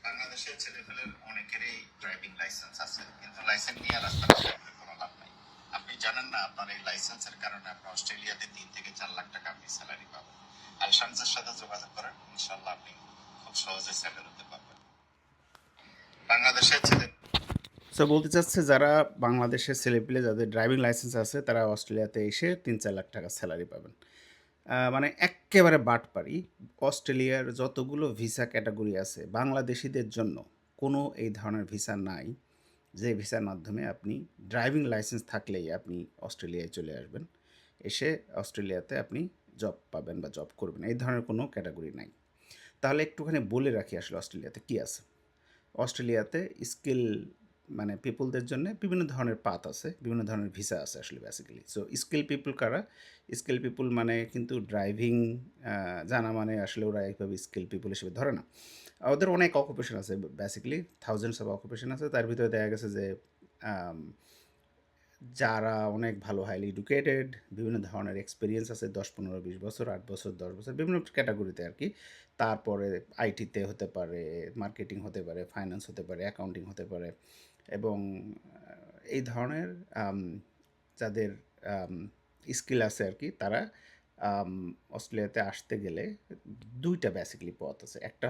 বাংলাদেশের ছেলেপেলের অনেকেরই driving licence আছে, কিন্তু লাইসেন্স নিয়ে রাস্তায় বের কোনো লাভ নাই। আপনি জানেন না, আপনার এই লাইসেন্সের কারণে আপনি অস্ট্রেলিয়াতে 3 থেকে 4 লাখ টাকা আপনি স্যালারি পাবেন। আলশানসের সাথে যোগাযোগ করেন, ইনশাল্লাহ আপনি খুব সহজে সেটেল হতে পারবেন। বাংলাদেশের ছেলে সো বলতে চাচ্ছে, যারা বাংলাদেশের ছেলেপিলে যাদের ড্রাইভিং লাইসেন্স আছে তারা অস্ট্রেলিয়াতে এসে 3-4 লাখ টাকা স্যালারি পাবেন। মানে এক্কেবারে বাটপারি। অস্ট্রেলিয়ার যতগুলো ভিসা ক্যাটাগরি আছে বাংলাদেশিদের জন্য কোনো এই ধরনের ভিসা নাই, যে ভিসার মাধ্যমে আপনি ড্রাইভিং লাইসেন্স থাকলেই আপনি অস্ট্রেলিয়ায় চলে আসবেন, এসে অস্ট্রেলিয়াতে আপনি জব পাবেন বা জব করবেন। এই ধরনের কোনো ক্যাটাগরি নাই। তাহলে একটুখানি বলে রাখি আসলে অস্ট্রেলিয়াতে কী আছে। অস্ট্রেলিয়াতে স্কিল মানে পিপলদের জন্য বিভিন্ন ধরনের পাথ আছে, বিভিন্ন ধরনের ভিসা আছে আসলে বেসিক্যালি। সো স্কিল পিপল কারা? স্কিল পিপল মানে কিন্তু ড্রাইভিং জানা মানে আসলে ওরা এইভাবে স্কিল পিপল হিসেবে ধরে না। ওদের অনেক অকুপেশন আছে, বেসিক্যালি থাউজেন্ডস অফ অকুপেশন আছে। তার ভিতরে দেখা গেছে যে যারা অনেক ভালো হাইলি এডুকেটেড, বিভিন্ন ধরনের এক্সপিরিয়েন্স আছে, 10, 15, 20 বছর, 8 বছর, 10 বছর, বিভিন্ন ক্যাটাগরিতে আর কি। তারপরে আইটিতে হতে পারে, মার্কেটিং হতে পারে, ফাইন্যান্স হতে পারে, অ্যাকাউন্টিং হতে পারে। এবং এই ধরনের যাদের স্কিল আছে আর কি, তারা অস্ট্রেলিয়াতে আসতে গেলে দুইটা বেসিক্যালি পথ আছে। একটা